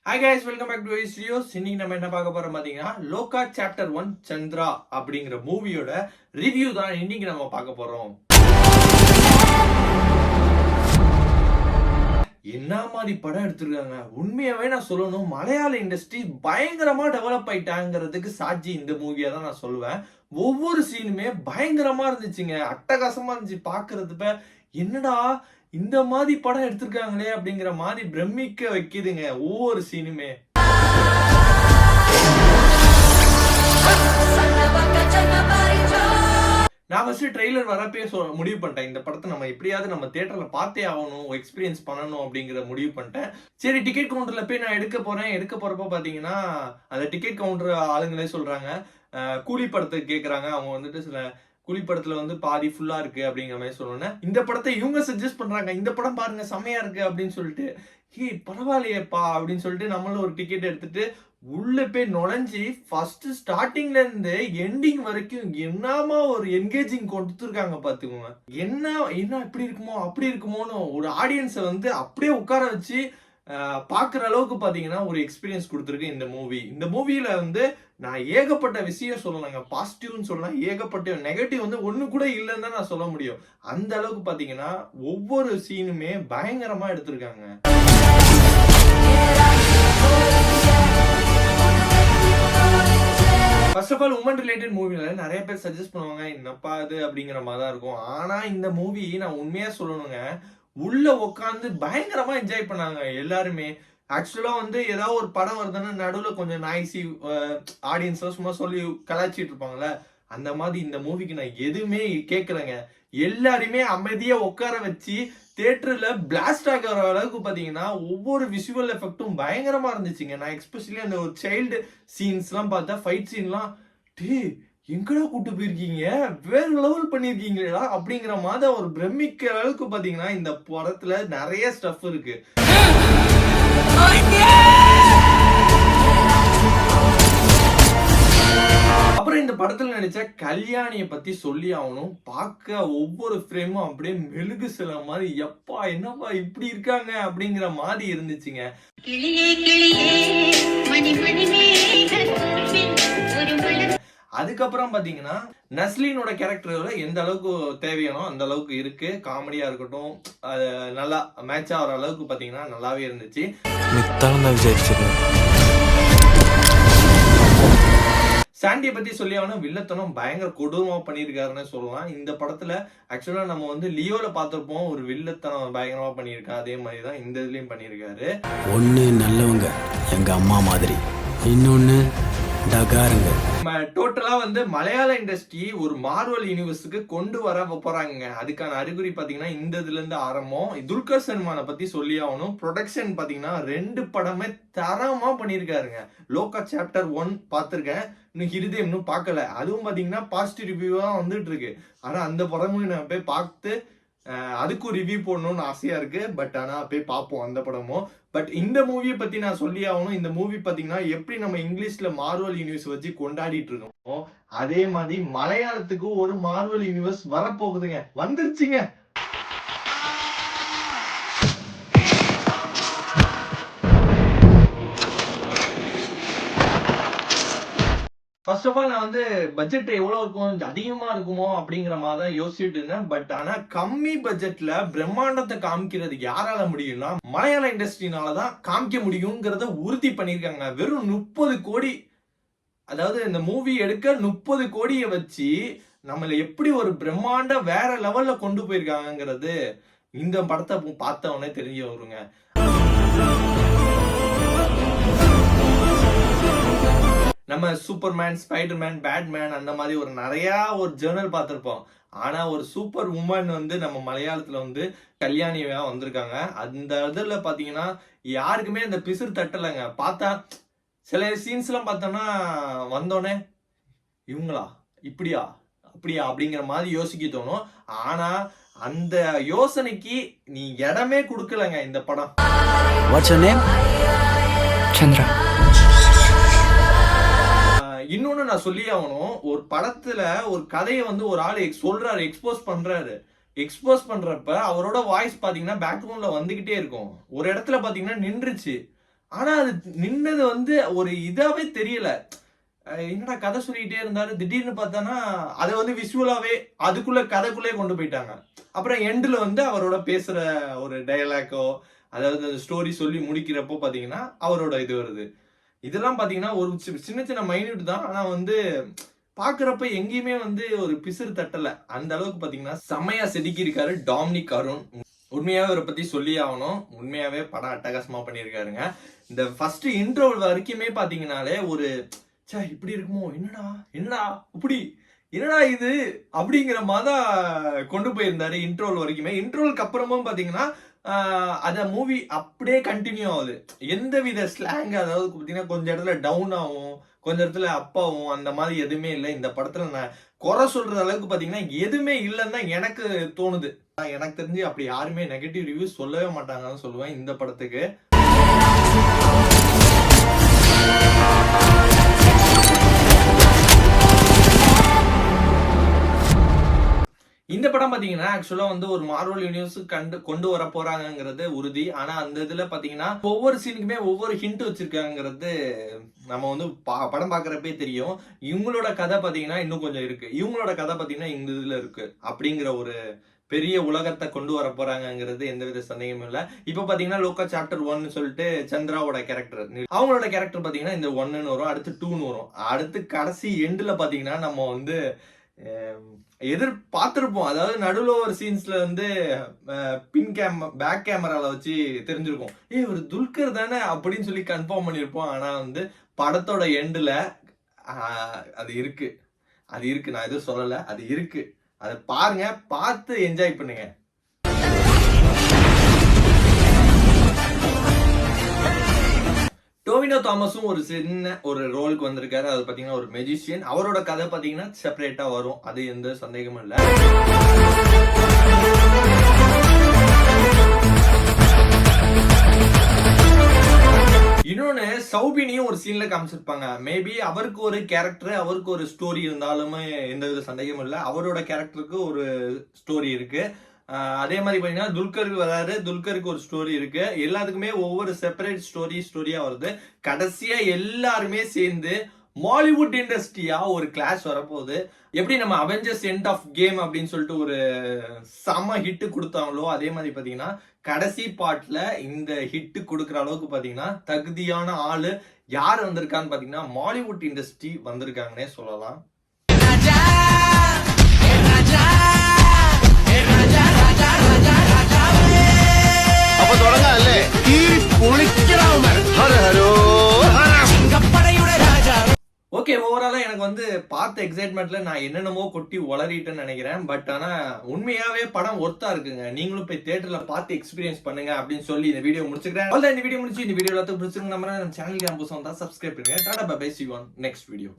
Hi guys, welcome back to studios. இன்னைக்கு நம்ம என்ன பார்க்க போறோம் பாத்தீங்கன்னா, லோகா சாப்டர் 1 சந்திரா அப்படிங்கிற மூவியோட ரிவ்யூ தான் இன்னைக்கு நம்ம பார்க்க போறோம். என்ன மாதிரி படம் எடுத்திருக்காங்க. உண்மையாவே நான் சொல்லணும், மலையாள இண்டஸ்ட்ரி பயங்கரமா டெவலப் ஆயிட்டாங்கிறதுக்கு சாட்சி இந்த மூவியா தான் நான் சொல்லுவேன். ஒவ்வொரு சீனுமே பயங்கரமா இருந்துச்சுங்க, அட்டகாசமா இருந்துச்சு பாக்குறதுப்ப. என்னடா இந்த மாதிரி படம் எடுத்திருக்காங்களே அப்படிங்கிற மாதிரி பிரமிக்க வைக்குதுங்க ஒவ்வொரு சீனுமே. நான் ஃபர்ஸ்ட் ட்ரெய்லர் வரப்பே முடிவு பண்ணிட்டேன், இந்த படத்தை நம்ம எப்படியாவது நம்ம தியேட்டர்ல பார்த்தே ஆகணும், எக்ஸ்பீரியன்ஸ் பண்ணணும் அப்படிங்கிற முடிவு பண்ணிட்டேன். சரி, டிக்கெட் கவுண்டர்ல போய் நான் எடுக்க போறப்ப பாத்தீங்கன்னா அந்த டிக்கெட் கவுண்டர் ஆளுங்களே சொல்றாங்க, கூலி படத்துக்கு கேக்குறாங்க. அவங்க வந்துட்டு சில கூலி படத்துல வந்து பாதி ஃபுல்லா இருக்கு அப்படிங்கிற மாதிரி சொல்லணும். இந்த படத்தை இவங்க சஜஸ்ட் பண்றாங்க, இந்த படம் பாருங்க செம்மையா இருக்கு அப்படின்னு சொல்லிட்டு. பரவாயில்லையேப்பா அப்படின்னு சொல்லிட்டு நம்மளும் ஒரு டிக்கெட் எடுத்துட்டு உள்ள போய் நுழைஞ்சி ஃபர்ஸ்ட் ஸ்டார்டிங்ல இருந்து எண்டிங் வரைக்கும் என்னமா ஒரு என்கேஜிங் கொடுத்துருக்காங்க பாத்துக்கோங்க. என்ன இப்படி இருக்குமோ அப்படி இருக்குமோன்னு ஒரு ஆடியன்ஸை வந்து அப்படியே உட்கார வச்சு பாக்குற அளவுக்கு பாத்தீங்கன்னா ஒரு எக்ஸ்பீரியன்ஸ் கொடுத்துருக்கு இந்த மூவி. இந்த மூவில வந்து நான் ஏகப்பட்ட விஷயம் சொல்லலாங்க, பாசிட்டிவ்னு சொல்லலாம், ஏகப்பட்ட நெகட்டிவ் வந்து ஒண்ணு கூட இல்லைன்னு தான் நான் சொல்ல முடியும். அந்த அளவுக்கு பாத்தீங்கன்னா ஒவ்வொரு சீனுமே பயங்கரமா எடுத்திருக்காங்க. First of all women related மூவில நிறைய பேர் சஜஸ்ட் பண்ணுவாங்க, என்னப்பா அது அப்படிங்கிற மாதிரி தான் இருக்கும். ஆனா இந்த மூவி நான் உண்மையா சொல்லணுங்க, உள்ள உட்காந்து பயங்கரமா என்ஜாய் பண்ணாங்க எல்லாருமே. ஆக்சுவலா வந்து ஏதாவது ஒரு படம் வருதுன்னா நடுவுல கொஞ்சம் நாய்ஸி ஆடியன்ஸ் சும்மா சொல்லி கலாச்சிட்டு இருப்பாங்கல்ல, அந்த மாதிரி இந்த மூவிக்கு நான் எதுவுமே கேட்கலங்க. எல்லாருமே அமைதியா உட்கார வச்சு தியேட்டர்ல பிளாஸ்ட் ஆகிற அளவுக்கு பாத்தீங்கன்னா ஒவ்வொரு விஷுவல் எஃபெக்டும் பயங்கரமா இருந்துச்சுங்க. நான் எஸ்பெஷலி அந்த ஒரு சைல்டு சீன்ஸ் எல்லாம் பார்த்தா, ஃபைட் சீன்லாம் எங்கடா கூட்டு போயிருக்கீங்க, வேற லெவல் பண்ணிருக்கீங்களா அப்படிங்கிற மாதிரி ஒரு பிரமிக்கிற அளவுக்கு பாத்தீங்கன்னா இந்த படத்துல நிறைய ஸ்டஃப் இருக்கு. அப்புறம் இந்த படத்துல நடிச்ச கல்யாணிய பத்தி சொல்லி ஆகணும். பார்க்க ஒவ்வொரு ஃப்ரேமும் அப்படியே மெழுகு சில மாதிரி, எப்பா என்னப்பா இப்படி இருக்காங்க அப்படிங்கிற மாதிரி இருந்துச்சுங்க. அதுக்கப்புறம் பாத்தீங்கன்னா நஸ்லீனோட கேரக்டர் எந்த அளவுக்கு தேவையானோ அந்த அளவுக்கு இருக்கு. காமெடியா இருக்கட்டும், நல்லா மேட்ச் ஆகிற அளவுக்கு பாத்தீங்கன்னா நல்லாவே இருந்துச்சு. சாண்டியை பத்தி சொல்லி ஆகணும், வில்லத்தனம் பயங்கர கொடூரமா பண்ணியிருக்காருன்னு சொல்லலாம். இந்த படத்துல ஆக்சுவலா நம்ம வந்து லியோல பார்த்திருப்போம், ஒரு வில்லத்தனம் பயங்கரமா பண்ணியிருக்கா, அதே மாதிரிதான் இந்த இதுலயும் பண்ணியிருக்காரு. ஒண்ணு நல்லவங்க எங்க அம்மா மாதிரி, இன்னொன்னு டோட்டலா வந்து மலையாள இண்டஸ்ட்ரி ஒரு மார்வல் யூனிவர்ஸுக்கு கொண்டு வர போறாங்க. அதுக்கான அறிகுறி பாத்தீங்கன்னா இந்த இதுல இருந்து ஆரம்பம். துல்கர் சல்மானை பத்தி சொல்லி ஆகணும். ப்ரொடக்ஷன் பாத்தீங்கன்னா 2 படமே தரமா பண்ணிருக்காருங்க. லோகா சாப்டர் 1 பாத்திருக்கேன், இன்னும் ஹிருதயம் இன்னும் பார்க்கல. அதுவும் பாத்தீங்கன்னா பாசிட்டிவ் ரிவ்யூவா வந்துட்டு இருக்கு. ஆனா அந்த படமும் நான் போய் பார்த்து அதுக்கும் ரிவ்யூ போடணும்னு ஆசையா இருக்கு. பட் ஆனா போய் பார்ப்போம் அந்த படமும். பட் இந்த மூவியை பத்தி நான் சொல்லி ஆகணும். இந்த மூவி பாத்தீங்கன்னா எப்படி நம்ம இங்கிலீஷ்ல மார்வல் யூனிவர்ஸ் வச்சு கொண்டாடிட்டு இருக்கோம், அதே மாதிரி மலையாளத்துக்கு ஒரு மார்வல் யூனிவர்ஸ் வரப்போகுதுங்க, வந்துருச்சுங்க. ஃபர்ஸ்ட் ஆஃப் ஆல் நான் வந்து பட்ஜெட் எவ்வளவு இருக்கும், அதிகமா இருக்குமோ அப்படிங்கிற மாதிரி தான் யோசிச்சுட்டு இருந்தேன். பட் ஆனா கம்மி பட்ஜெட்ல பிரம்மாண்டத்தை காமிக்கிறது யாரால முடியும்னா மலையாள இண்டஸ்ட்ரினாலதான் காமிக்க முடியுங்கிறத உறுதி பண்ணிருக்காங்க. வெறும் 30 கோடி, அதாவது இந்த மூவி எடுக்க 30 கோடியை வச்சு நம்மள எப்படி ஒரு பிரம்மாண்ட வேற லெவல்ல கொண்டு போயிருக்காங்கிறது இந்த படத்தை பார்த்தவொடனே தெரிஞ்சு வருங்க. நம்ம சூப்பர்மேன், ஸ்பைடர்மேன், பேட்மேன் அந்த மாதிரி நிறைய ஜேர்னல் பார்த்திருப்போம். ஆனா ஒரு சூப்பர் உமன் வந்து நம்ம மலையாளத்துல வந்து கல்யாணியா வந்திருக்காங்க. அந்த இதுல பாத்தீங்கன்னா யாருக்குமே அந்த பிசுறு தட்டலைங்க. பார்த்தா சில சீன்ஸ் எல்லாம் பார்த்தோம்னா வந்தோடனே இவங்களா இப்படியா அப்படியா அப்படிங்கிற மாதிரி யோசிக்க தோணும். ஆனா அந்த யோசனைக்கு நீ இடமே கொடுக்கலங்க இந்த படம். சந்திரா. இன்னொன்னு நான் சொல்லி ஆகணும், ஒரு படத்துல ஒரு கதையை வந்து ஒரு ஆள் சொல்றாரு, எக்ஸ்போஸ் பண்றப்ப அவரோட வாய்ஸ் பாத்தீங்கன்னா பேக்ரவுண்ட்ல வந்துகிட்டே இருக்கும். ஒரு இடத்துல பாத்தீங்கன்னா நின்றுச்சு, ஆனா அது நின்னது வந்து ஒரு இதாவே தெரியல. என்னடா கதை சொல்லிக்கிட்டே இருந்தாரு, திடீர்னு பார்த்தானா அதை வந்து விஷுவலாவே அதுக்குள்ள கதைக்குள்ளே கொண்டு போயிட்டாங்க. அப்புறம் எண்ட்ல வந்து அவரோட பேசுற ஒரு டயலாக்கோ, அதாவது அந்த ஸ்டோரி சொல்லி முடிக்கிறப்போ பாத்தீங்கன்னா அவரோட இது வருது. இதெல்லாம் பாத்தீங்கன்னா ஒரு சின்ன சின்ன மைன்யூட் தான். ஆனா வந்து பாக்குறப்ப எங்கேயுமே வந்து ஒரு பிசிறு தட்டல. அந்த அளவுக்கு பாத்தீங்கன்னா செம்மையா செதுக்கி இருக்காரு டாமினிக் அருண். உண்மையாவே அவரை பத்தி சொல்லியே ஆகணும். உண்மையாவே படம் அட்டகாசமா பண்ணியிருக்காருங்க. இந்த ஃபர்ஸ்ட் இன்ட்ரோல் வரைக்குமே பாத்தீங்கன்னாலே ஒரு ச்சே இப்படி இருக்குமோ, என்னடா என்னடா இப்படி என்னடா இது அப்படிங்கிற மாதிரி கொண்டு போயிருந்தாரு இன்ட்ரோல் வரைக்குமே. இன்ட்ரோலுக்கு அப்புறமும் பாத்தீங்கன்னா அந்த மூவி அப்படியே கண்டினியூ ஆகுது. எந்தவித ஸ்லாங், அதாவது பாத்தீங்கன்னா கொஞ்ச இடத்துல டவுன் ஆகும், கொஞ்ச இடத்துல அப் ஆகும், அந்த மாதிரி எதுவுமே இல்லை இந்த படத்துல. நான் குறை சொல்ற அளவுக்கு பாத்தீங்கன்னா எதுவுமே இல்லைன்னு தான் எனக்கு தோணுது. எனக்கு தெரிஞ்சு அப்படி யாருமே நெகட்டிவ் ரிவ்யூஸ் சொல்லவே மாட்டாங்கன்னு சொல்லுவேன் இந்த படத்துக்கு. இந்த படம் பாத்தீங்கன்னா ஆக்சுவலா வந்து ஒரு மார்வல் யூனிவர்ஸ் கொண்டு வர போறாங்கிறது உறுதி. ஆனா அந்த இதுல பாத்தீங்கன்னா ஒவ்வொரு சீனுக்குமே ஒவ்வொரு ஹிண்ட் வச்சிருக்காங்கிறது நம்ம வந்து படம் பாக்குறப்பே தெரியும். இவங்களோட கதை பாத்தீங்கன்னா இன்னும் கொஞ்சம் இருக்கு, இவங்களோட கதை பாத்தீங்கன்னா இந்த இதுல இருக்கு அப்படிங்கிற ஒரு பெரிய உலகத்தை கொண்டு வர போறாங்கிறது எந்தவித சந்தேகமும் இல்ல. இப்ப பாத்தீங்கன்னா லோகா சாப்டர் 1 சொல்லிட்டு சந்திராவோட கேரக்டர், அவங்களோட கேரக்டர் பாத்தீங்கன்னா இந்த 1ன்னு வரும், அடுத்து 2ன்னு வரும், அடுத்து கடைசி எண்ட்ல பாத்தீங்கன்னா நம்ம வந்து பார்த்திருப்போம். அதாவது நடுவுல ஒரு சீன்ஸ்ல வந்து பேக் கேமரால வச்சு தெரிஞ்சிருக்கும், ஒரு துல்கர் தானே அப்படின்னு சொல்லி கன்ஃபார்ம் பண்ணிருப்போம். ஆனா வந்து படத்தோட எண்டுல அது இருக்கு, அது இருக்கு. நான் எதுவும் சொல்லல, அது இருக்கு. அதை பாருங்க, பார்த்து என்ஜாய் பண்ணுங்க. டோவினோ தாமஸும் ஒரு சின்ன ஒரு ரோலுக்கு வந்திருக்காரு. அது பாத்தீங்கன்னா ஒரு மெஜிஷியன். அவரோட கதை பாத்தீங்கன்னா செப்பரேட்டா வரும், அது எந்த சந்தேகமும் இல்ல. இன்னொன்னு சௌபினியும் ஒரு சீன்ல காமிச்சிருப்பாங்க. மேபி அவருக்கு ஒரு கேரக்டர், அவருக்கு ஒரு ஸ்டோரி இருந்தாலுமே எந்தவித சந்தேகமும் இல்ல. அவரோட கேரக்டருக்கு ஒரு ஸ்டோரி இருக்கு. அதே மாதிரி பாத்தீங்கன்னா துல்கருக்கு வராரு, துல்கருக்கு ஒரு ஸ்டோரி இருக்கு. எல்லாத்துக்குமே ஒவ்வொரு செப்பரேட் ஸ்டோரியா வருது. கடைசியா எல்லாருமே சேர்ந்து மாலிவுட் இண்டஸ்ட்ரியா ஒரு கிளாஷ் வரப்போகுது. எப்படி நம்ம அவெஞ்சர்ஸ் எண்ட் ஆஃப் கேம் அப்படின்னு சொல்லிட்டு ஒரு செம ஹிட் கொடுத்தாங்களோ, அதே மாதிரி பாத்தீங்கன்னா கடைசி பார்ட்ல இந்த ஹிட் கொடுக்குற அளவுக்கு பாத்தீங்கன்னா தகுதியான ஆளு யார் வந்திருக்கான்னு பாத்தீங்கன்னா மாலிவுட் இண்டஸ்ட்ரி வந்திருக்காங்கன்னே சொல்லலாம். ஓகே, ஓவராலா எனக்கு வந்து பார்த்த எக்ஸைட்மெண்ட்ல நான் என்னென்னமோ கொட்டி உளறிட்டேன்னு நினைக்கிறேன். பட் ஆனா உண்மையாவே படம் ஒர்த்தா இருக்குங்க. நீங்களும் போய் தியேட்டர்ல பார்த்து எக்ஸ்பீரியன்ஸ் பண்ணுங்க அப்படின்னு சொல்லி இந்த வீடியோ முடிச்சுக்கிறேன். இந்த வீடியோ முடிச்சு இந்த வீடியோ எல்லாத்துக்கும் பிடிச்சிருக்கு. நம்ம சேனலுக்கு புதுசா வந்தா சப்ஸ்கிரைப் பண்ணுங்க. Tata bye bye, see you on next video.